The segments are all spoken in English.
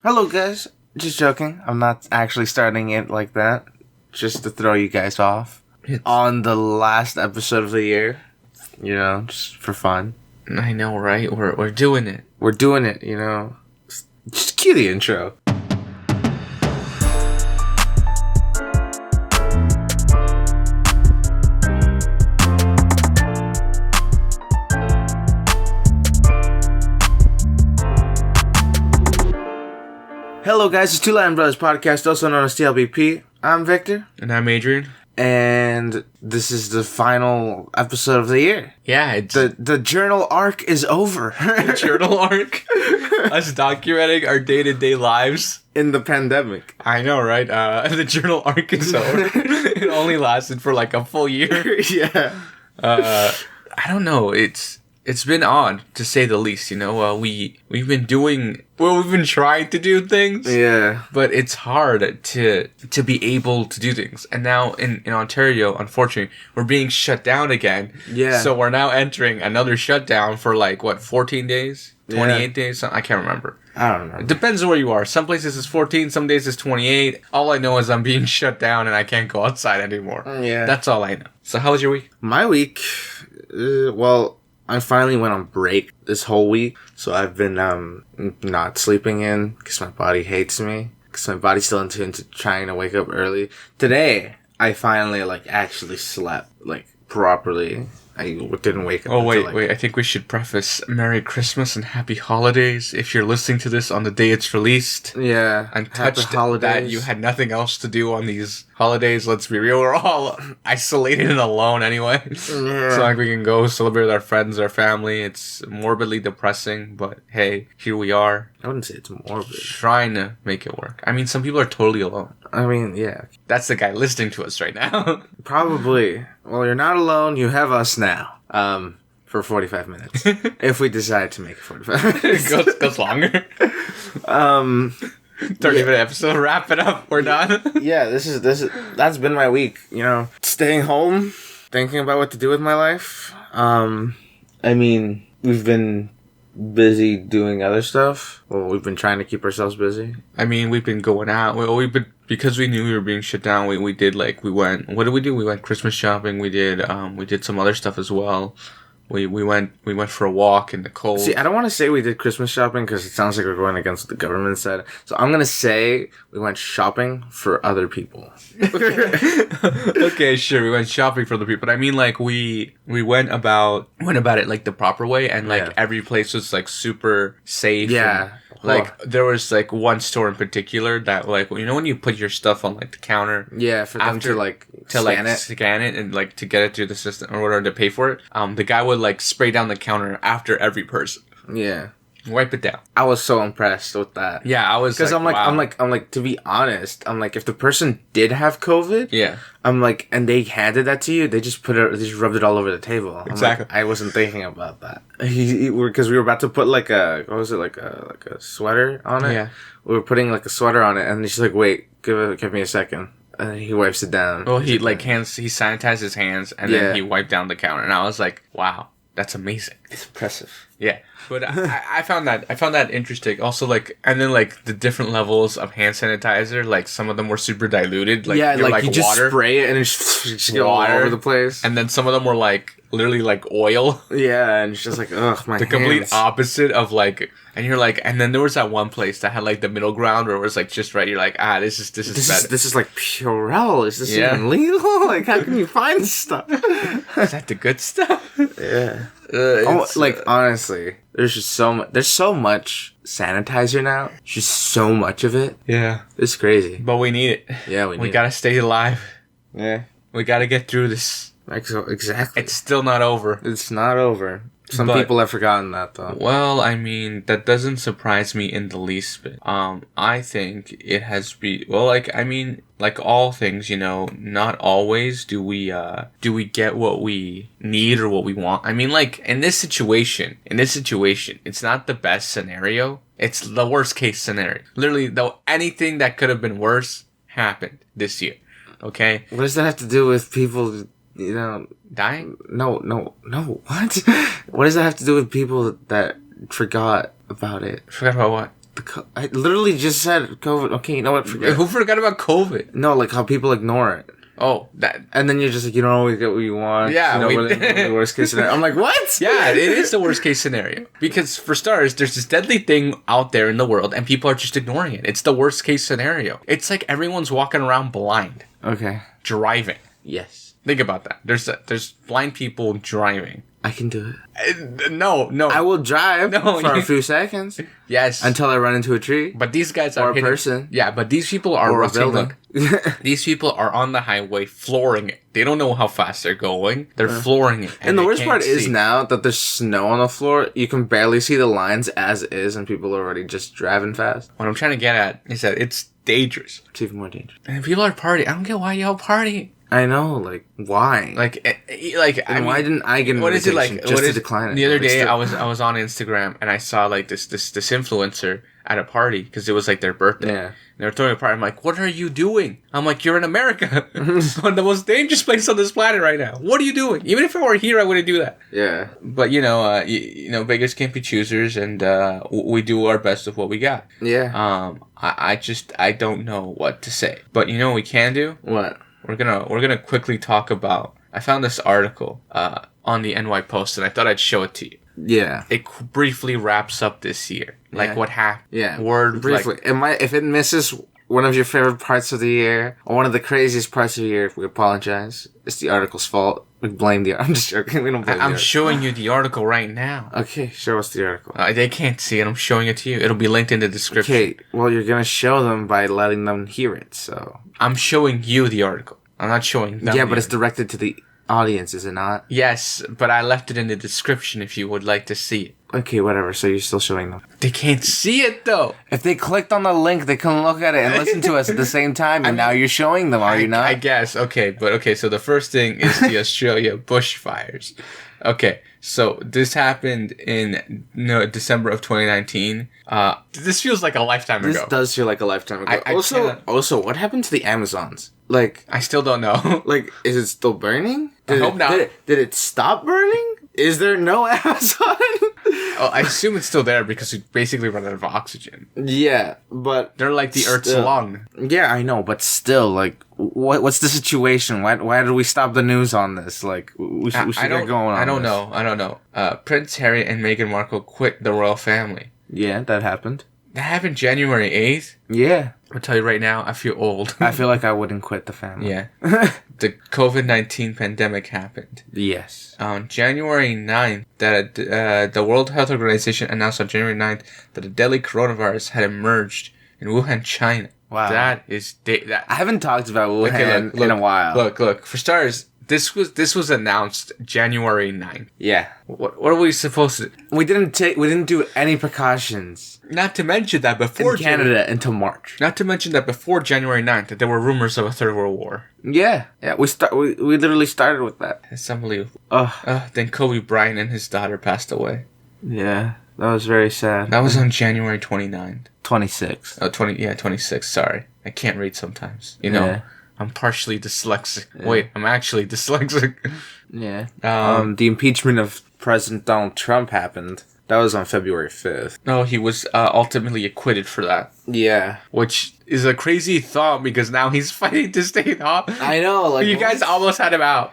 Hello, guys. Just joking. I'm not actually starting it like that. Just to throw you guys off. On the last episode of the year. You know, just for fun. I know, right? We're doing it. We're doing it, you know. Just cue the intro. Hello guys, it's Two Latin Brothers Podcast, also known as T.L.B.P. I'm Victor. And I'm Adrian. And this is the final episode of the year. Yeah, it's... The journal arc is over. The journal arc? Us documenting our day-to-day lives. In the pandemic. I know, right? The journal arc is over. It only lasted for like a full year. Yeah. I don't know, It's been odd, to say the least, you know. We've been trying to do things. Yeah. But it's hard to be able to do things. And now in Ontario, unfortunately, we're being shut down again. Yeah. So we're now entering another shutdown for 14 days? 28 days? I can't remember. I don't know. It depends where you are. Some places it's 14, some days it's 28. All I know is I'm being shut down and I can't go outside anymore. Yeah. That's all I know. So how was your week? My week, I finally went on break this whole week, so I've been not sleeping in because my body hates me, because my body's still into trying to wake up early. Today, I finally actually slept properly. I didn't wake up. Oh, wait. I think we should preface Merry Christmas and Happy Holidays if you're listening to this on the day it's released. Yeah. I'm touched that you had nothing else to do on these holidays. Let's be real. We're all isolated and alone anyway. Yeah. So we can go celebrate with our friends, our family. It's morbidly depressing, but hey, here we are. I wouldn't say it's morbid. Trying to make it work. I mean, some people are totally alone. I mean, yeah. That's the guy listening to us right now. Probably. Well, you're not alone. You have us now. For 45 minutes. If we decide to make it 45 minutes. It goes longer. 30-minute episode. Wrap it up. We're done. Yeah, that's been my week. You know, staying home, thinking about what to do with my life. I mean, we've been busy doing other stuff. Well, we've been trying to keep ourselves busy. I mean, we've been going out. Because we knew we were being shut down. We went. What did we do? We went Christmas shopping. We did some other stuff as well. We went for a walk in the cold. See, I don't want to say we did Christmas shopping because it sounds like we're going against what the government said. So I'm gonna say we went shopping for other people. Okay, sure. We went shopping for other people. But I mean, we went about it the proper way, and every place was super safe. Yeah. There was one store in particular that when you put your stuff on the counter. Yeah, for them to scan it and to get it through the system or whatever to pay for it. The guy would spray down the counter after every person. Yeah. Wipe it down. I was so impressed with that. Yeah, I was because wow. I'm like to be honest, if the person did have COVID, yeah, and they handed that to you, they just they just rubbed it all over the table. Exactly. I wasn't thinking about that. Because we were about to put a sweater on it. Yeah, we were putting a sweater on it, and he's like, "Wait, give me a second." And he wipes it down. Well, he sanitized his hands, and then he wiped down the counter, and I was like, "Wow, that's amazing." It's impressive. Yeah. But I found that interesting. Also, and then the different levels of hand sanitizer. Some of them were super diluted. You just water. spray it and it's just go all over the place. And then some of them were literally oil. Yeah, and it's just ugh, my the complete opposite of and you're and then there was that one place that had the middle ground where it was just right. You're this is better. This is Purell. Is this even legal? How can you find stuff? Is that the good stuff? Yeah. Honestly, there's so much sanitizer now. Just so much of it. Yeah. It's crazy. But we need it. Yeah, we gotta stay alive. Yeah. We gotta get through this. Exactly. It's still not over. It's not over. Some people have forgotten that, though. Well, I mean, that doesn't surprise me in the least bit. I think it has been... Well, like all things, not always do we get what we need or what we want. I mean, in this situation, it's not the best scenario. It's the worst case scenario. Literally, though, anything that could have been worse happened this year. Okay? What does that have to do with people... dying? No. What? What does that have to do with people that forgot about it? Forgot about what? I literally just said COVID. Okay, you know what? Forget. Who forgot about COVID? No, like how people ignore it. Oh, that. And then you're just like, you don't always get what you want. Yeah, you know, we're the worst case scenario. I'm like, what? Yeah, it is the worst case scenario. Because for starters, there's this deadly thing out there in the world and people are just ignoring it. It's the worst case scenario. It's like everyone's walking around blind. Okay. Driving. Yes. Think about that. There's blind people driving. I can do it. No. I will drive for a few seconds. Yes. Until I run into a tree. But these guys are or a person. Yeah, but these people are or a building. These people are on the highway flooring it. They don't know how fast they're going. They're flooring it. And the worst part is now that there's snow on the floor, you can barely see the lines as is, and people are already just driving fast. What I'm trying to get at is that it's dangerous. It's even more dangerous. And people are partying. I don't get why y'all partying. I know, like, why? And why didn't I get an what is it like? just to decline it? The other day, I was on Instagram and I saw like this influencer at a party because it was like their birthday. Yeah. And they were throwing a party. I'm like, what are you doing? I'm like, you're in America, the most dangerous place on this planet right now. What are you doing? Even if I were here, I wouldn't do that. Yeah. But you know, beggars can't be choosers, and we do our best with what we got. Yeah. I don't know what to say. But you know what we can do? What? We're gonna quickly talk about. I found this article on the NY Post, and I thought I'd show it to you. Yeah. It briefly wraps up this year, like what happened. Yeah. Word briefly. If it misses one of your favorite parts of the year, or one of the craziest parts of the year, we apologize. It's the article's fault. We blame the. I'm just joking. We don't blame. I'm showing you the article right now. Okay, show us the article. They can't see it. I'm showing it to you. It'll be linked in the description. Okay. Well, you're gonna show them by letting them hear it. So I'm showing you the article. I'm not showing them. Yeah, but it's directed to the audience, is it not? Yes, but I left it in the description if you would like to see it. Okay, whatever. So you're still showing them. They can't see it though. If they clicked on the link, they can look at it and listen to us at the same time. And now you're showing them, are you not? I guess. Okay, so the first thing is the Australia bushfires. Okay, so this happened in December of 2019. This feels like a lifetime ago. This does feel like a lifetime ago. Also, what happened to the Amazons? Like, I still don't know. Like, is it still burning? I hope not. Did it stop burning? Is there no Amazon? Oh, I assume it's still there because we basically run out of oxygen. Yeah, but they're like the Earth's lung. Yeah, I know, but still, like, what's the situation? Why did we stop the news on this? Like, we should get going on. I don't know. Prince Harry and Meghan Markle quit the royal family. Yeah, that happened. That happened January 8th. Yeah. I'll tell you right now, I feel old. I feel like I wouldn't quit the family. Yeah. The COVID-19 pandemic happened. Yes. On January 9th, the World Health Organization announced on January 9th that a deadly coronavirus had emerged in Wuhan, China. Wow. That is... I haven't talked about Wuhan in a while. Look. For starters, this was announced January 9th. Yeah. What are we supposed to... We didn't do any precautions. Not to mention that before... In Canada until March. Not to mention that before January 9th, that there were rumors of a third world war. Yeah. We literally started with that. It's unbelievable. Then Kobe Bryant and his daughter passed away. Yeah. That was very sad. That was on January 29th. 26th. Oh, 26. Sorry. I can't read sometimes. You know, I'm partially dyslexic. Yeah. Wait, I'm actually dyslexic. Yeah. The impeachment of President Donald Trump happened. That was on February 5th. No, he was ultimately acquitted for that. Yeah. Which is a crazy thought because now he's fighting to stay in office. I know. Like, you guys almost had him out.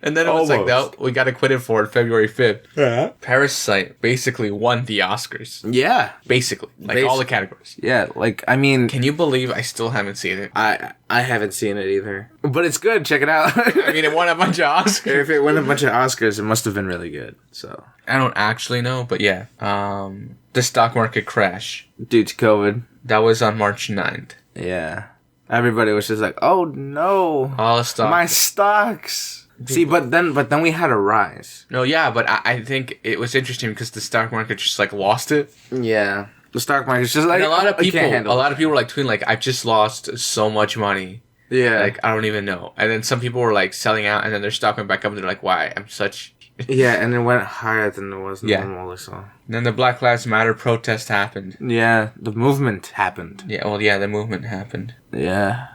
And then it was like, no, we got acquitted for it February 5th. Yeah. Parasite basically won the Oscars. Yeah. Basically. All the categories. Yeah, like, I mean... Can you believe I still haven't seen it? I haven't seen it either. But it's good. Check it out. I mean, it won a bunch of Oscars. If it won a bunch of Oscars, it must have been really good. So I don't actually know, but yeah. The stock market crash. Due to COVID. That was on March 9th. Yeah. Everybody was just like, oh no. All the stocks. My stocks. See, but then we had a rise. No, yeah, but I think it was interesting because the stock market just like lost it. Yeah, the stock market's just like, and a lot of people were like tweeting like, I've just lost so much money. Yeah, like I don't even know. And then some people were like selling out, and then their stock went back up, and they're like, why? I'm such. Yeah, and it went higher than it was normal. So and then the Black Lives Matter protest happened. Yeah, the movement happened. Yeah, well, yeah, the movement happened. Yeah,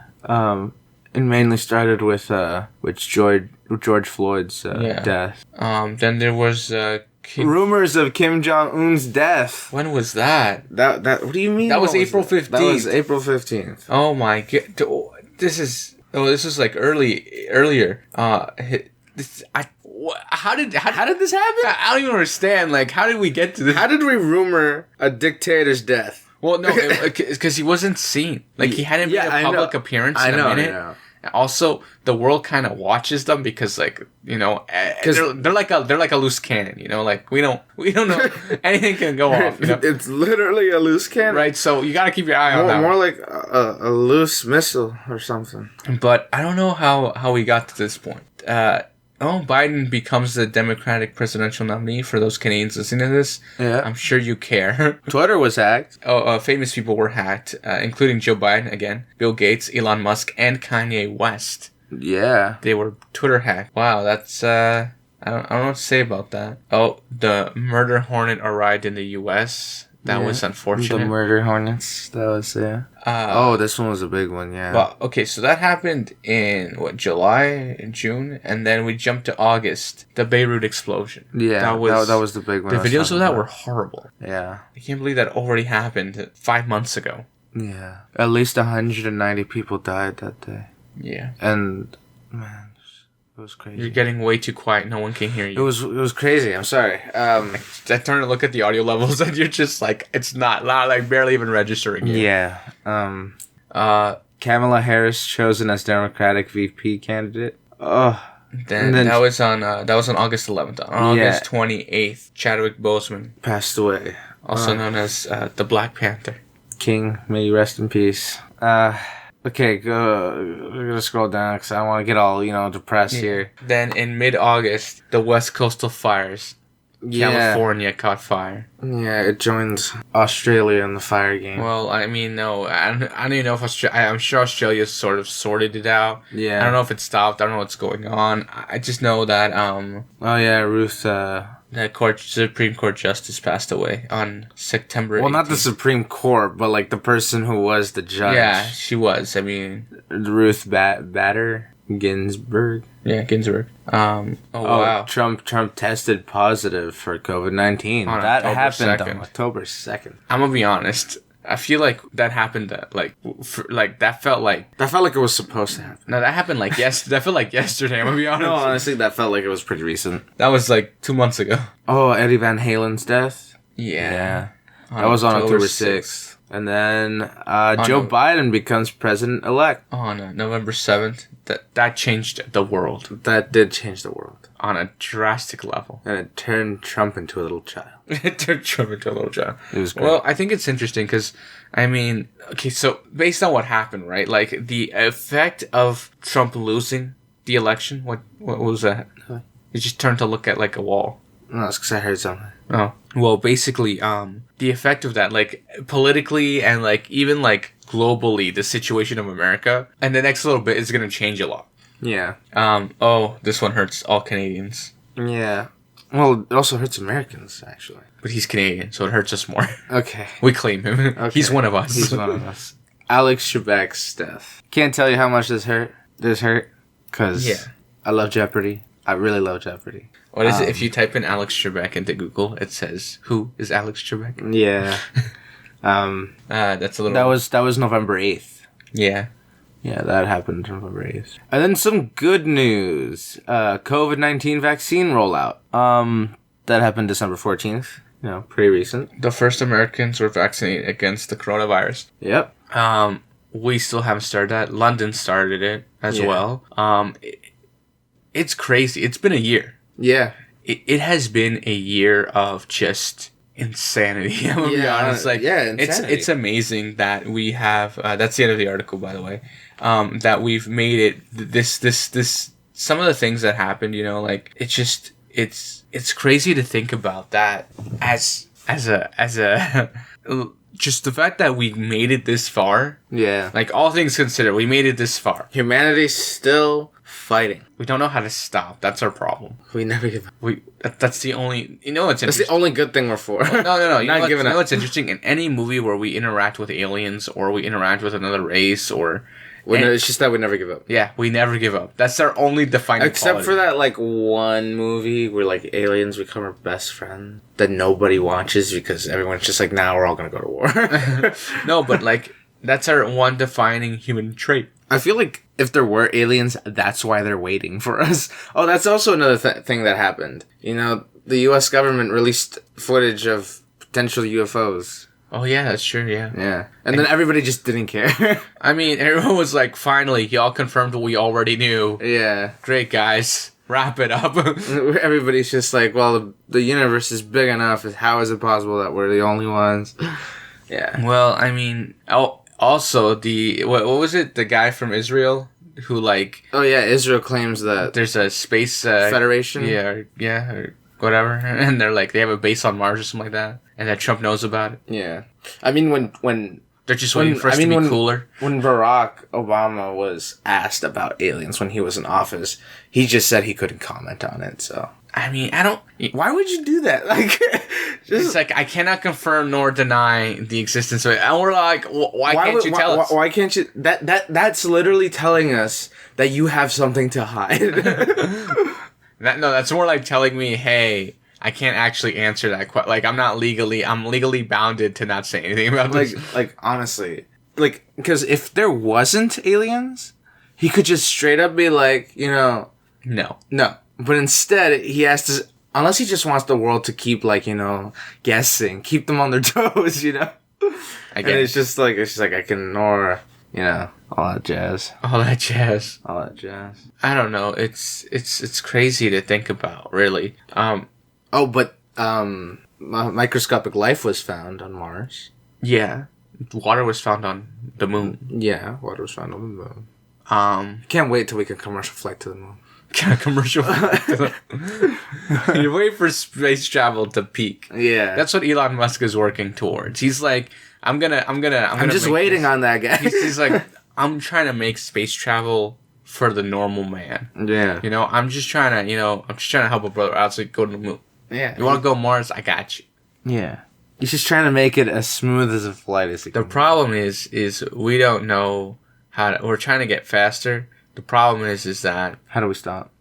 it mainly started with George Floyd's death. Then there was rumors of Kim Jong-un's death. When was that? That what do you mean? That was April 15th. That was April 15th. Oh my god! This was like earlier. How did this happen? I don't even understand. Like, how did we get to this? How did we rumor a dictator's death? Well, no, because he wasn't seen. Like, he hadn't made a public appearance in a minute. I know. Also, the world kind of watches them because, like, you know, they're like a loose cannon. You know, like we don't know anything can go off. You know? It's literally a loose cannon, right? So you gotta keep your eye on that. More like a loose missile or something. But I don't know how we got to this point. Biden becomes the Democratic presidential nominee. For those Canadians listening to this, yeah. I'm sure you care. Twitter was hacked. Famous people were hacked, including Joe Biden again, Bill Gates, Elon Musk, and Kanye West. Yeah. They were Twitter hacked. Wow, that's I don't know what to say about that. Oh, the murder hornet arrived in the U.S. That was unfortunate. The murder hornets. That was, yeah. This one was a big one, yeah. Well, okay, so that happened in, July and June, and then we jumped to August. The Beirut explosion. Yeah, that was the big one. The videos of that were horrible. Yeah. I can't believe that already happened 5 months ago. Yeah. At least 190 people died that day. Yeah. And, man. It was crazy. You're getting way too quiet. No one can hear you. It was crazy. I'm sorry. I turn to look at the audio levels and you're just like, it's not like barely even registering. Yeah. Kamala Harris chosen as Democratic VP candidate. Then that was on August 11th. On August 28th, Chadwick Boseman passed away. Also known as the Black Panther. King, may you rest in peace. Okay, we're gonna scroll down because I want to get all, depressed here. Then in mid-August, the West Coastal fires. California caught fire. Yeah, it joined Australia in the fire game. Well, I mean, no, I don't even know if I'm sure Australia sort of sorted it out. Yeah. I don't know if it stopped. I don't know what's going on. I just know that, Ruth, the Supreme Court justice passed away on September 18th. Well, not the Supreme Court, but like the person who was the judge. Yeah, she was. I mean, Ruth Bader Ginsburg. Yeah, Ginsburg. Wow. Trump tested positive for COVID-19. That happened on October 2nd. I'm gonna be honest. I feel like that happened. That felt like it was supposed to happen. No, that happened like that felt like yesterday. I'm gonna be honest. No, honestly, that felt like it was pretty recent. That was like 2 months ago. Oh, Eddie Van Halen's death. Yeah. That was on October 6th. And then Joe Biden becomes president-elect. On November 7th. That changed the world. That did change the world. On a drastic level. And it turned Trump into a little child. It turned Trump into a little child. It was great. Well, I think it's interesting because, I mean, okay, so based on what happened, right? Like, the effect of Trump losing the election, what was that? It just turned to look at, like, a wall. No, it's because I heard something. Oh. Well, basically, the effect of that, like, politically and, like, even, like, globally, the situation of America, and the next little bit is going to change a lot. Yeah. This one hurts all Canadians. Yeah. Well, it also hurts Americans, actually. But he's Canadian, so it hurts us more. Okay. We claim him. Okay. He's one of us. He's one of us. Alex Trebek's death. Can't tell you how much this hurt. Because I love Jeopardy. I really love Jeopardy. What is it? If you type in Alex Trebek into Google, it says, "Who is Alex Trebek?" Yeah. That's a little... That was November 8th. Yeah. Yeah, that happened November 8th. And then some good news. COVID-19 vaccine rollout. That happened December 14th. Pretty recent. The first Americans were vaccinated against the coronavirus. Yep. We still haven't started that. London started it as well. It's crazy. It's been a year. Yeah. It has been a year of just insanity. I'm gonna be honest. Insanity. It's amazing that we have. That's the end of the article, by the way. That we've made it. This. Some of the things that happened. It's crazy to think about that as a. Just the fact that we made it this far. Yeah. Like, all things considered, we made it this far. Humanity's still fighting. We don't know how to stop. That's our problem. We never give up. That's the only... That's the only good thing we're for. No. Not giving up. What's interesting? In any movie where we interact with aliens or we interact with another race or It's just that we never give up. Yeah, we never give up. That's our only defining Except quality. for that, like, one movie where, like, aliens become our best friend that nobody watches because everyone's just like, now we're all gonna go to war. No, but, like, that's our one defining human trait. I feel like if there were aliens, that's why they're waiting for us. Oh, that's also another thing that happened. You know, the U.S. government released footage of potential UFOs. Oh, yeah, that's true, yeah. Yeah. And then everybody just didn't care. I mean, everyone was like, finally, y'all confirmed what we already knew. Yeah. Great, guys. Wrap it up. Everybody's just like, well, the universe is big enough. How is it possible that we're the only ones? Yeah. Well, I mean, also, what was it? The guy from Israel who, like... Oh, yeah, Israel claims that... There's a space... Federation? Yeah, or whatever. And they're like, they have a base on Mars or something like that. And that Trump knows about it. Yeah. I mean, when they're just waiting for us to be cooler. When Barack Obama was asked about aliens when he was in office, he just said he couldn't comment on it, so... I mean, I don't... Why would you do that? Like, it's like, I cannot confirm nor deny the existence of it. And we're like, why can't you tell us? Why can't you... That's literally telling us that you have something to hide. That's more like telling me, hey... I can't actually answer that question. Like, I'm legally bounded to not say anything about this. Like, honestly. Like, because if there wasn't aliens, he could just straight up be like, you know... No. But instead, he has to... Unless he just wants the world to keep, like, you know, guessing. Keep them on their toes, you know? And it's just like, I can ignore, you know, all that jazz. All that jazz. I don't know. It's crazy to think about, really. Oh, but microscopic life was found on Mars. Yeah. Water was found on the moon. Yeah, water was found on the moon. Can't wait till we can commercial flight to the moon. Commercial flight. You wait for space travel to peak. Yeah. That's what Elon Musk is working towards. He's like, I'm just waiting on that guy. He's like, I'm trying to make space travel for the normal man. Yeah. You know, I'm just trying to help a brother out so he can go to the moon. Yeah. You want to go Mars? I got you. Yeah. He's just trying to make it as smooth as a flight as he can. The problem is we don't know how to... We're trying to get faster. The problem is that... How do we stop?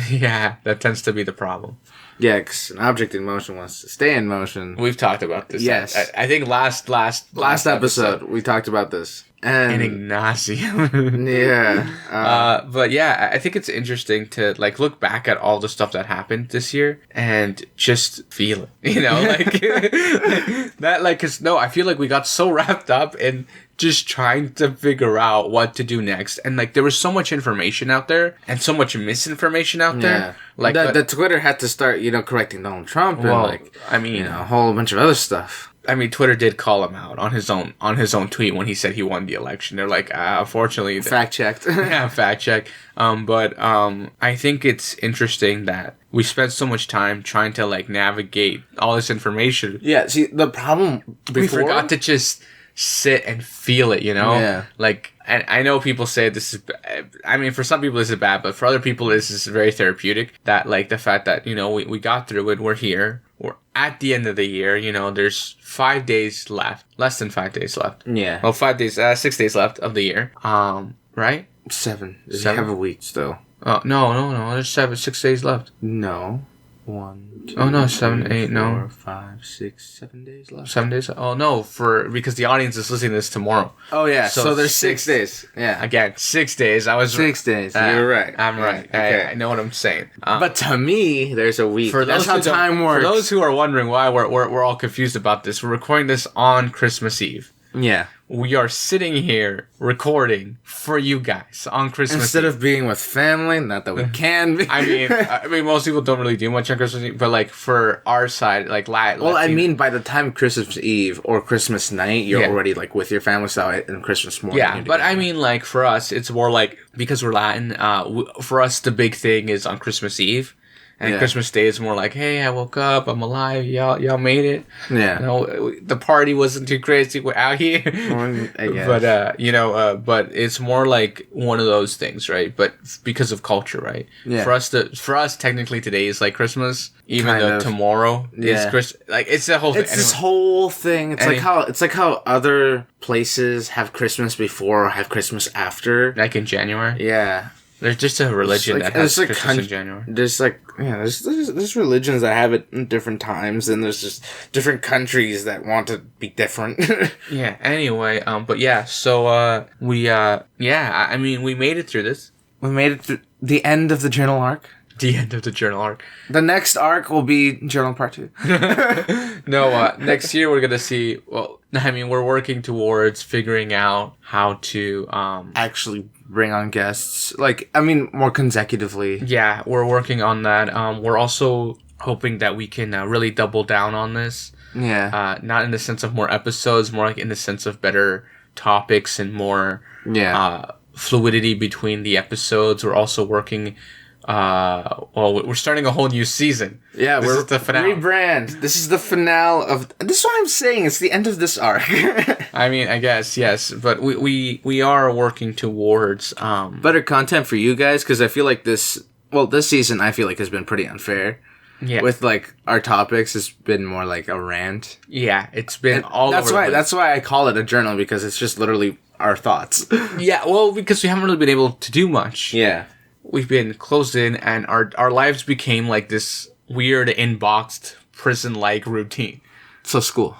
Yeah, that tends to be the problem. Yeah, because an object in motion wants to stay in motion. We've talked about this. Yes. I think last episode, we talked about this. And Ignacio. Yeah. But yeah, I think it's interesting to like look back at all the stuff that happened this year and just feel it, you know, like that, like, cause no, I feel like we got so wrapped up in just trying to figure out what to do next. And like, there was so much information out there and so much misinformation out there. Yeah. Like the Twitter had to start, you know, correcting Donald Trump and like, I mean, you know, a whole bunch of other stuff. I mean, Twitter did call him out on his own tweet when he said he won the election. They're like, unfortunately, fact checked. Yeah, fact check. But I think it's interesting that we spent so much time trying to like navigate all this information. Yeah. See, the problem we forgot to just sit and feel it. You know, yeah. Like, and I know people say this is. I mean, for some people this is bad, but for other people this is very therapeutic. That like the fact that you know we got through it. We're here. We're at the end of the year, you know, there's 5 days left. Less than 5 days left. Yeah. Well, 5 days, 6 days left of the year. Right? 7. You have a week still. No. There's 6 days left. No. 1, 2, 7, 3, 8, 4, no. 5, 6, 7 days left. 7 days? Oh, no, because the audience is listening to this tomorrow. Oh, yeah. So there's 6 days. Yeah. Again, 6 days. I was 6 days. You're right. I'm right. Okay. I know what I'm saying. But to me, there's a week. That's how time works. For those who are wondering why we're all confused about this, we're recording this on Christmas Eve. Yeah. We are sitting here recording for you guys on Christmas Instead Eve. of being with family, not that we can be. I mean, most people don't really do much on Christmas Eve, but like for our side, like well, I mean, by the time Christmas Eve or Christmas night, you're already like with your family, so and Christmas morning. Yeah, but I mean, like for us, it's more like because we're Latin. For us, the big thing is on Christmas Eve. And Christmas Day is more like, hey, I woke up, I'm alive, y'all made it. Yeah. You know, the party wasn't too crazy. We're out here. I guess. But but it's more like one of those things, right? But because of culture, right? Yeah. For us, technically today is like Christmas, even Kind though of. tomorrow is Christmas. Like it's the whole thing. It's this whole thing. It's like how other places have Christmas before or have Christmas after. Like in January. Yeah. There's just a religion that has Christmas in January. There's there's religions that have it in different times, and there's just different countries that want to be different. Yeah. Anyway, but yeah. So we I mean, we made it through this. We made it through the end of the journal arc. The end of the journal arc. The next arc will be journal part 2. No, next year we're gonna see. Well, I mean, we're working towards figuring out how to actually bring on guests. More consecutively. Yeah, we're working on that. We're also hoping that we can really double down on this. Yeah. Not in the sense of more episodes, more like in the sense of better topics and more fluidity between the episodes. We're also working. We're starting a whole new season. Yeah, this is the finale. Rebrand. This is the finale of. This is what I'm saying. It's the end of this arc. I mean, I guess yes, but we are working towards better content for you guys, because I feel like this season I feel like has been pretty unfair. Yeah. With like our topics, it's been more like a rant. Yeah, it's been all that's over. Why that's why I call it a journal, because it's just literally our thoughts. Yeah, well, because we haven't really been able to do much. Yeah. We've been closed in, and our lives became like this weird inboxed prison-like routine. So school.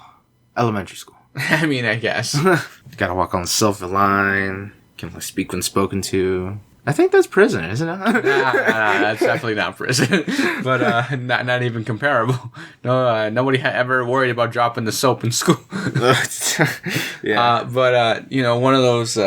Elementary school. I mean, I guess. You gotta walk on the silver line. Can only speak when spoken to. I think that's prison, isn't it? Nah, that's definitely not prison. But not even comparable. No, nobody ever worried about dropping the soap in school. Yeah. But one of those...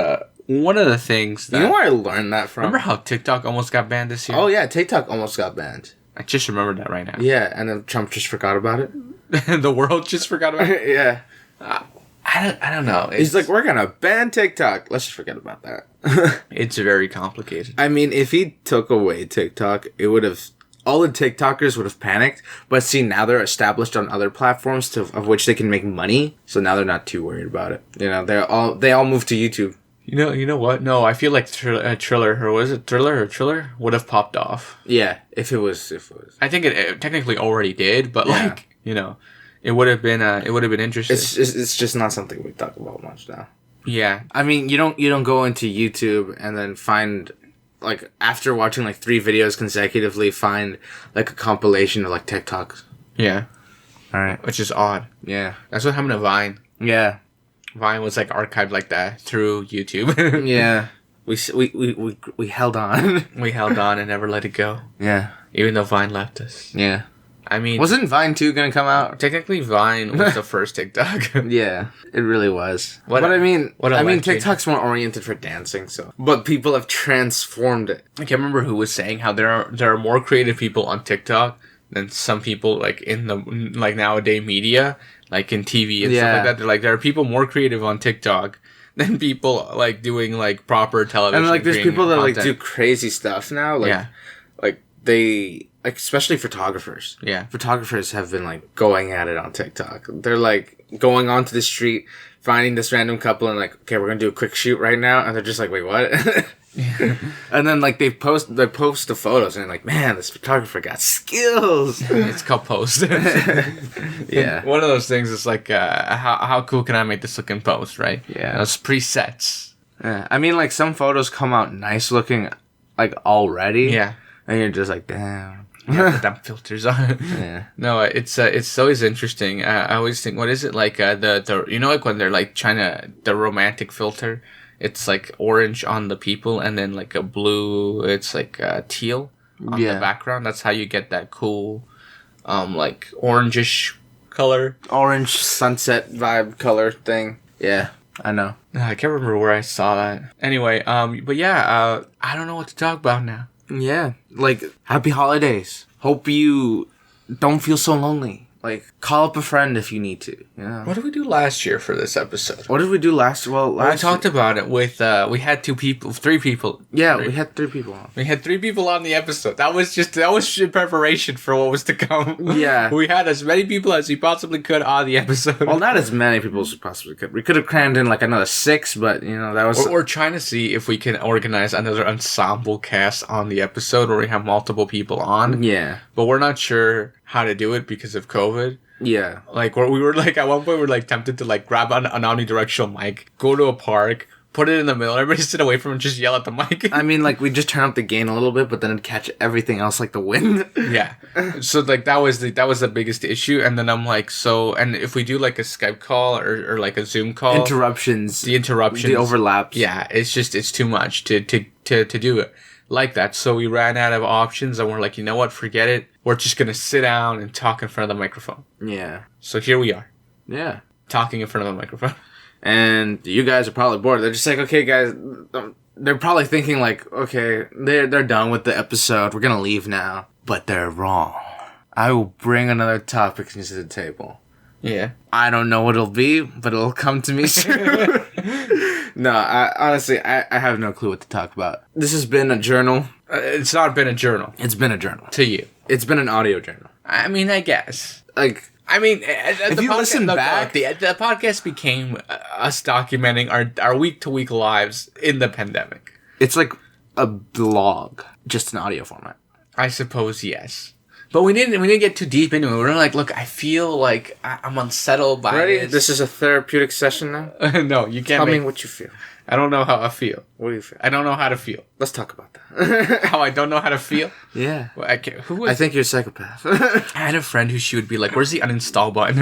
one of the things that... You know where I learned that from? Remember how TikTok almost got banned this year? Oh, yeah. TikTok almost got banned. I just remembered that right now. Yeah, and then Trump just forgot about it. The world just forgot about it? Yeah. I don't know. He's like, we're going to ban TikTok. Let's just forget about that. It's very complicated. I mean, if he took away TikTok, it would have... All the TikTokers would have panicked. But see, now they're established on other platforms of which they can make money. So now they're not too worried about it. You know, they all moved to YouTube. You know what? No, I feel like Triller, or was it Thriller or Triller, would have popped off. Yeah, if it was. I think it technically already did, but it would have been interesting. It's just not something we talk about much now. Yeah, I mean, you don't go into YouTube and then find, like, after watching like 3 videos consecutively, find like a compilation of like TikToks. Yeah, all right, which is odd. Yeah, that's what happened to Vine. Yeah. Vine was like archived like that through YouTube. Yeah, we held on. We held on and never let it go. Yeah, even though Vine left us. Yeah, I mean, wasn't Vine 2 gonna come out? Technically, Vine was the first TikTok. Yeah, it really was. I mean, TikTok's more oriented for dancing, so. But people have transformed it. I can't remember who was saying how there are more creative people on TikTok than some people like in the nowadays media. Like in TV and stuff like that. They're like, there are people more creative on TikTok than people like doing like proper television. And like there's people that content. like do crazy stuff now. Like, like they, like, especially photographers. Yeah. Photographers have been like going at it on TikTok. They're like going onto the street, finding this random couple and like, okay, we're going to do a quick shoot right now. And they're just like, wait, what? And then like they post the photos and like, man, this photographer got skills. It's called post. Yeah. One of those things is like, how cool can I make this look in post, right? Yeah. Those presets. Yeah. I mean, like some photos come out nice looking, like already. Yeah. And you're just like, damn. Yeah, put them filters on. Yeah. No, it's always interesting. I always think, what is it like the like when they're like the romantic filter. It's like orange on the people and then like a blue, it's like teal on the background. That's how you get that cool, like orangish color. Orange sunset vibe color thing. Yeah, I know. I can't remember where I saw that. Anyway, but yeah, I don't know what to talk about now. Yeah, like, happy holidays. Hope you don't feel so lonely. Like, call up a friend if you need to. You know? What did we do last year for this episode? What did we do last? Well, We talked about it with we had 3 people. Yeah, we had 3 people on. We had 3 people on the episode. That was in preparation for what was to come. Yeah. We had as many people as we possibly could on the episode. Well, not as many people as we possibly could. We could have crammed in like another 6, but that was. We're trying to see if we can organize another ensemble cast on the episode where we have multiple people on. Yeah. But we're not sure how to do it because of COVID. Yeah. Like, we were like, at one point, we were like tempted to like grab an omnidirectional mic, go to a park, put it in the middle, everybody sit away from it and just yell at the mic. I mean, like, we just turn up the gain a little bit, but then it'd catch everything else like the wind. Yeah. So, like, that was the biggest issue. And then I'm like, and if we do like a Skype call or like a Zoom call. The interruptions. The overlaps. Yeah. It's too much to do it like that. So we ran out of options and we're like, you know what? Forget it. We're just going to sit down and talk in front of the microphone. Yeah. So here we are. Yeah. Talking in front of the microphone. And you guys are probably bored. They're just like, okay, guys. They're probably thinking like, okay, they're done with the episode. We're going to leave now. But they're wrong. I will bring another topic to the table. Yeah. I don't know what it'll be, but it'll come to me soon. No, honestly, I have no clue what to talk about. This has been a journal. It's not been a journal. It's been a journal. To you. It's been an audio journal. I mean, I guess. Like, if you listen back... the podcast became us documenting our week-to-week lives in the pandemic. It's like a blog, just in audio format. I suppose, yes. But we didn't get too deep into it. We were like, look, I feel like I'm unsettled by Ready? This is a therapeutic session now? No, you can't Tell me what you feel. I don't know how I feel. What do you feel? I don't know how to feel. Let's talk about that. How I don't know how to feel? Yeah. Well, I think you're a psychopath. I had a friend who she would be like, where's the uninstall button?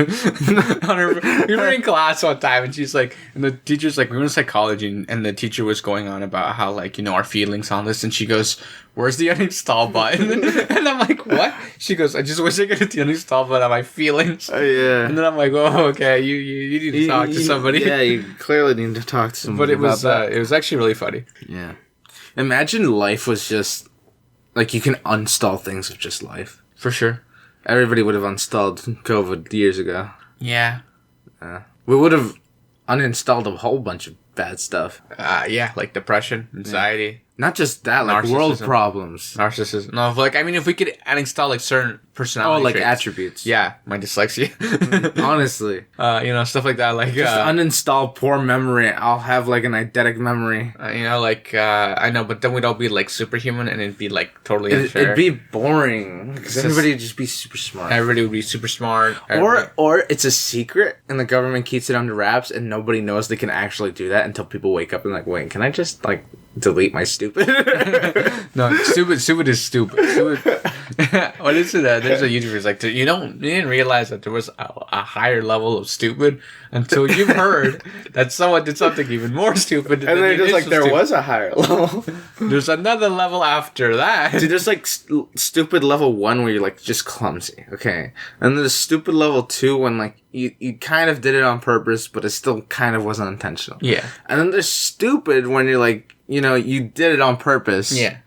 We were in class one time and she's like, and the teacher's like, we were in psychology and the teacher was going on about how like, our feelings on this. And she goes, where's the uninstall button? And I'm like, what? She goes, I just wish I could hit the uninstall button on my feelings. Yeah. And then I'm like, oh, okay, you need to talk to somebody. Yeah, you clearly need to talk to somebody. But it was actually really funny. Yeah. Imagine life was just, like, you can uninstall things with just life. For sure. Everybody would have uninstalled COVID years ago. Yeah. We would have uninstalled a whole bunch of bad stuff. Yeah, like depression, anxiety. Yeah. Not just that, like world problems. Narcissism. No, like, I mean, if we could uninstall, like, certain personality like traits. attributes. Yeah, my dyslexia. Honestly. Stuff like that. Like, just uninstall poor memory. I'll have, like, an eidetic memory. I know, but then we'd all be, like, superhuman, and it'd be, like, totally unfair. It'd be boring. Because everybody would just be super smart. Everybody would be super smart. Or it's a secret, and the government keeps it under wraps, and nobody knows they can actually do that until people wake up and, like, wait, can I just, like, delete my stupid? No, stupid is stupid. What is it? There's a YouTuber who's like, you didn't realize that there was a higher level of stupid until you've heard that someone did something even more stupid. And then just like, there was a higher level. There's another level after that. Dude, there's like stupid level 1 where you're like just clumsy, okay? And there's stupid level 2 when like you kind of did it on purpose, but it still kind of wasn't intentional. Yeah. And then there's stupid when you're like, you did it on purpose. Yeah.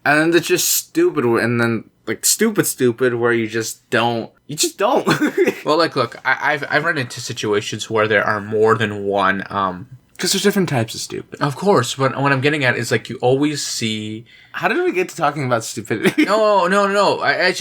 And then there's just stupid, and then like stupid where you just don't. Well, like, look, I've run into situations where there are more than one. Because there's different types of stupid. Of course, but what I'm getting at is like you always see. How did we get to talking about stupidity? No. I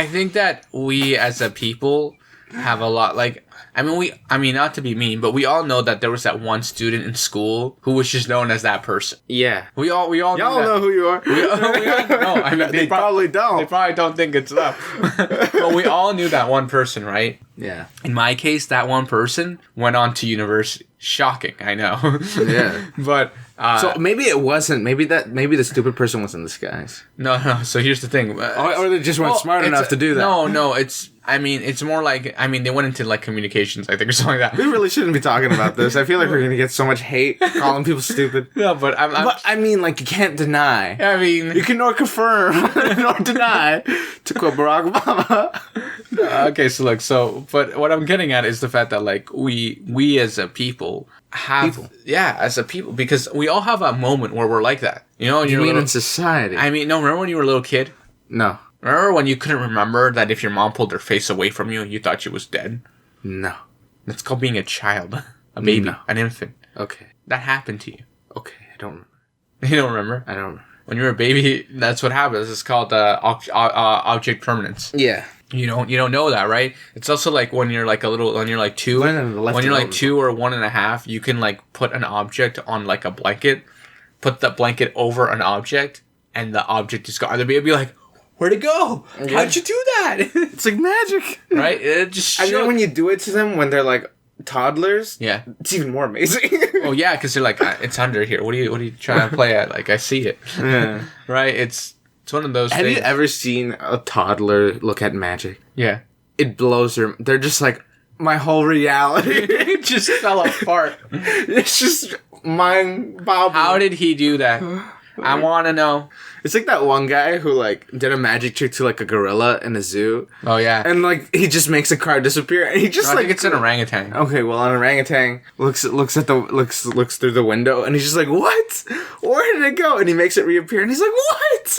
think that we as a people have a lot like. I mean, not to be mean, but we all know that there was that one student in school who was just known as that person. Yeah. We all Y'all know who you are. We all know. I mean, they probably don't. They probably don't think it's them. But we all knew that one person, right? Yeah. In my case, that one person went on to university. Shocking, I know. Yeah. But so maybe it wasn't. Maybe the stupid person was in disguise. No. So here's the thing. Or they just weren't smart enough to do that. No. It's more like, they went into like communications, I think, or something like that. We really shouldn't be talking about this. I feel like we're gonna get so much hate calling people stupid. No, but I mean, like, you can't deny. I mean, you can nor confirm nor deny. To quote Barack Obama. Okay, so but what I'm getting at is the fact that like we as a people have as a people, because we all have a moment where we're like that. You mean in society? I mean, no. Remember when you were a little kid? No. Remember when you couldn't remember that if your mom pulled her face away from you, you thought she was dead? No. That's called being a child. A baby. No. An infant. Okay. That happened to you. Okay, I don't remember. You don't remember? I don't. When you're a baby, that's what happens. It's called object permanence. Yeah. You don't know that, right? It's also like when you're like when you're like 2, when you're like 2 or 1.5, you can like put an object on like a blanket, put the blanket over an object, and the object is gone. The baby be like, where'd it go? Yeah. How'd you do that? It's like magic. Right? It just And then when you do it to them when they're like toddlers, yeah. it's even more amazing. Oh yeah, because they're like, it's under here. What are you trying to play at? Like, I see it. Yeah. Right? It's one of those Have things. you ever seen a toddler look at magic? Yeah. It blows their... They're just like, my whole reality. It just fell apart. It's just mind-boggling. How did he do that? I want to know. It's like that one guy who, like, did a magic trick to, like, a gorilla in a zoo. Oh, yeah. And, like, he just makes a car disappear. And he just, I like... think it's an orangutan. Okay, well, an orangutan looks through the window, and he's just like, what? Where did it go? And he makes it reappear, and he's like, what?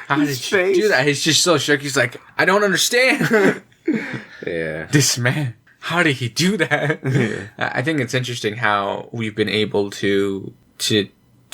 How did you do that? He's just so shook. He's like, I don't understand. Yeah. This man. How did he do that? Yeah. I think it's interesting how we've been able to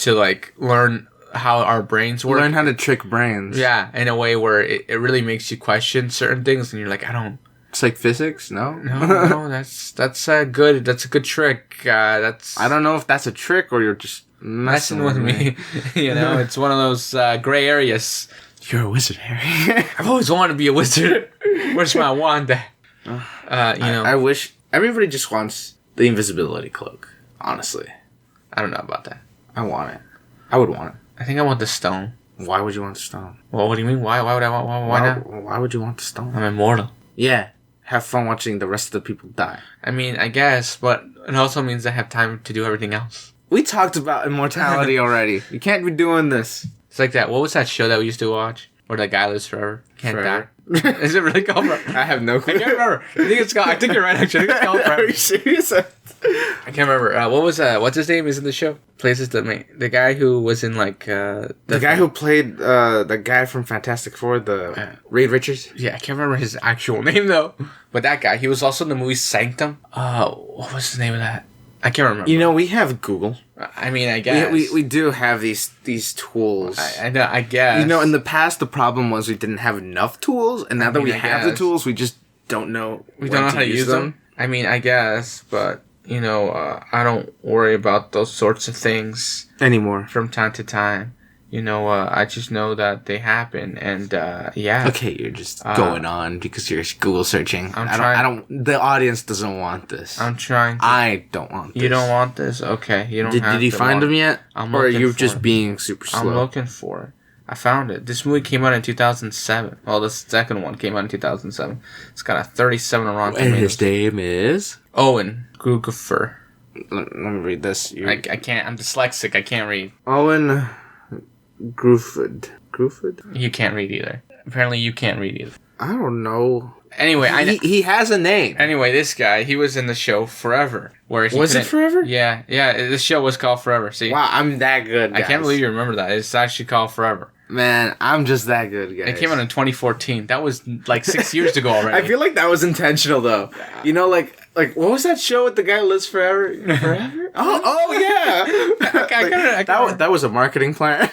like learn how our brains work. Learn how to trick brains. Yeah, in a way where it really makes you question certain things, and you're like, I don't. It's like physics, no? No, that's a good trick. That's. I don't know if that's a trick or you're just messing with me. You know, it's one of those gray areas. You're a wizard, Harry. I've always wanted to be a wizard. Where's my wand at? You know, I wish everybody just wants the invisibility cloak. Honestly, I don't know about that. I want it. I would want it. I think I want the stone. Why would you want the stone? Well, what do you mean? Why would I want? Why not? Why would you want the stone? I'm immortal. Yeah. Have fun watching the rest of the people die. I mean, I guess, but it also means I have time to do everything else. We talked about immortality already. You can't be doing this. It's like that. What was that show that we used to watch? Where the guy lives forever. Can't die. Is it really called Forever? I have no clue. I can't remember. I think you're right, actually. I think it's called Forever. Are you serious? I can't remember. What was what's his name? Is in the show? Plays the guy who was in like the guy who played the guy from Fantastic Four, Reed Richards. Yeah, I can't remember his actual name though. But that guy, he was also in the movie Sanctum. What was the name of that? I can't remember. You know, we have Google. I mean, I guess we do have these tools. I know. I guess. You know, in the past, the problem was we didn't have enough tools, and now that we have the tools, we just don't know. We don't know how to use them. I mean, I guess, but you know, I don't worry about those sorts of things anymore. From time to time, you know, I just know that they happen, and yeah. Okay, you're just going on because you're Google searching. I don't. The audience doesn't want this. I'm trying. I don't want this. You don't want this? Okay, you don't. Did you find them yet? Or are you just being super slow? I'm looking for it. I found it. This movie came out in 2007. Well, the second one came out in 2007. It's got a 37 on Rotten Tomatoes. And his name is Owen Grugefer. Let me read this. I can't. I'm dyslexic. I can't read. Owen Gruffudd. You can't read either. Apparently, you can't read either. I don't know. Anyway, he has a name. Anyway, this guy, he was in the show Forever. Was it Forever? Yeah. This show was called Forever. See? Wow, I'm that good, guys. I can't believe you remember that. It's actually called Forever. Man, I'm just that good, guys. It came out in 2014. That was like 6 years ago already. I feel like that was intentional, though. You know, like what was that show with the guy who lives forever? Forever? Oh yeah. That was a marketing plan.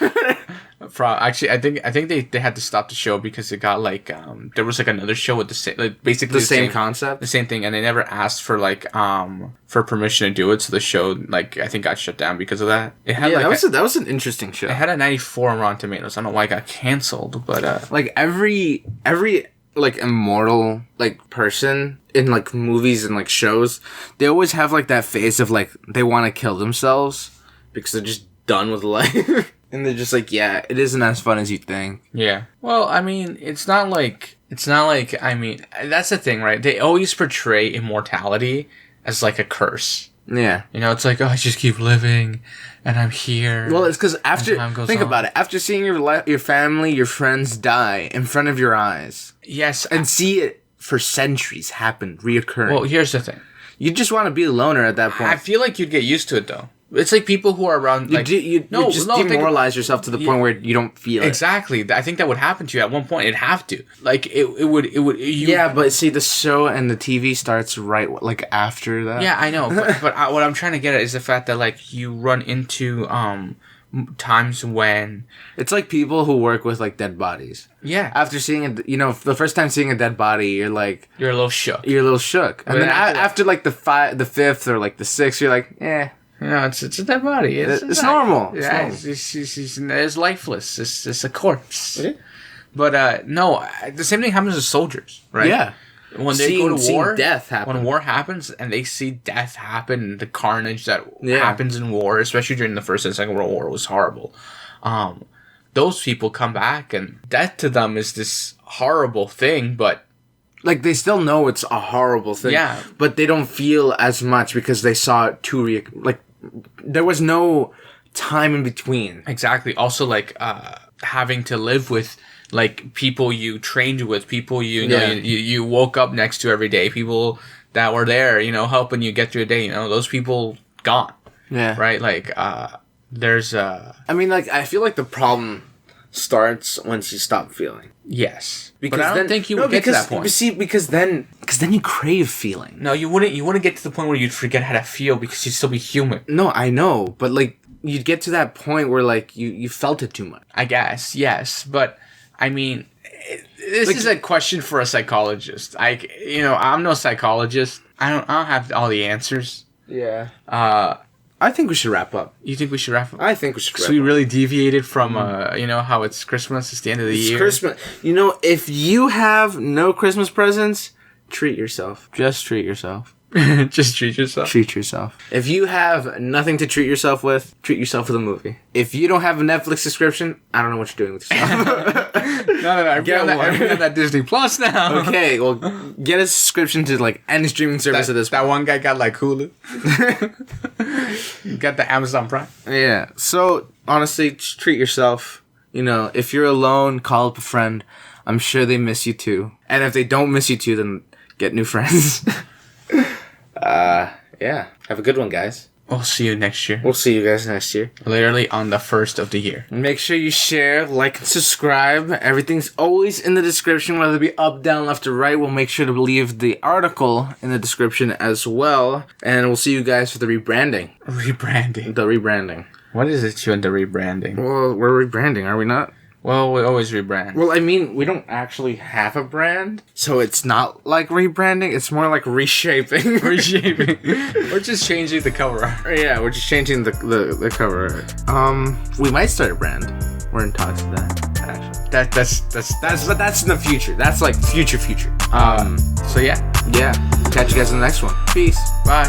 Actually, I think they had to stop the show because it got like there was like another show with the same basically the same concept, the same thing, and they never asked for like for permission to do it, so the show like I think got shut down because of that. It had that was an interesting show. It had a 94 on Rotten Tomatoes. I don't know why it got canceled, but like every like immortal like person in like movies and like shows, they always have like that phase of like they want to kill themselves because they're just done with life. And they're just like, yeah, it isn't as fun as you think. Yeah. Well, I mean, it's not like, I mean, that's the thing, right? They always portray immortality as like a curse. Yeah. You know, it's like, oh, I just keep living and I'm here. Well, it's because think about it. After seeing your family, your friends die in front of your eyes. Yes. And see it for centuries happen, reoccurring. Well, here's the thing. You just want to be a loner at that point. I feel like you'd get used to it, though. It's like people who are around. Like, you just demoralize yourself to the point where you don't feel it. Exactly. I think that would happen to you at one point. It'd have to. Like it would. Yeah, but see, the show and the TV starts right like after that. Yeah, I know. But what I'm trying to get at is the fact that like you run into times when it's like people who work with like dead bodies. Yeah. After seeing it, the first time seeing a dead body, you're a little shook. And then after like the fifth or like the sixth, you're like, eh. It's a dead body. It's normal. Yeah, it's lifeless. It's a corpse. Yeah. But no, the same thing happens to soldiers, right? Yeah. When they go to war, death happen. When war happens and they see death happen, the carnage that happens in war, especially during the First and Second World War, was horrible. Those people come back, and death to them is this horrible thing, but like they still know it's a horrible thing. Yeah, but they don't feel as much because they saw it too. There was no time in between. Exactly. Also, like having to live with. Like, people you trained with, people you woke up next to every day, people that were there, helping you get through the day, those people gone. Yeah. Right? Like, there's I mean, like, I feel like the problem starts once you stop feeling. Yes. Because but I don't think you would get to that point. See, because then you crave feeling. No, you wouldn't get to the point where you'd forget how to feel because you'd still be human. No, I know, but, like, you'd get to that point where, like, you felt it too much. I guess, yes, but... I mean, this is a question for a psychologist. I'm no psychologist. I don't have all the answers. Yeah. I think we should wrap up. You think we should wrap up? I think we should wrap up. So we really deviated from, how it's Christmas, it's the end of the year. It's Christmas. If you have no Christmas presents, treat yourself. Just treat yourself. Just treat yourself. Treat yourself. If you have nothing to treat yourself with a movie. If you don't have a Netflix subscription, I don't know what you're doing with yourself. No, I have that Disney Plus now. Okay, well, get a subscription to like any streaming service at this point. That one guy got like Hulu. Got the Amazon Prime. Yeah. So honestly, just treat yourself. If you're alone, call up a friend. I'm sure they miss you too. And if they don't miss you too, then get new friends. Yeah. Have a good one, guys. We'll see you next year. We'll see you guys next year. Literally on the first of the year. Make sure you share, like, and subscribe. Everything's always in the description, whether it be up, down, left, or right. We'll make sure to leave the article in the description as well. And we'll see you guys for the rebranding. The rebranding. What is it you and the rebranding? Well, we're rebranding, are we not? Well, we always rebrand. Well, I mean, we don't actually have a brand, so it's not like rebranding. It's more like reshaping. We're just changing the cover art. Yeah, we're just changing the cover art. We might start a brand. We're in talks with that, actually. But that's in the future. That's like future. So yeah. Catch you guys in the next one. Peace. Bye.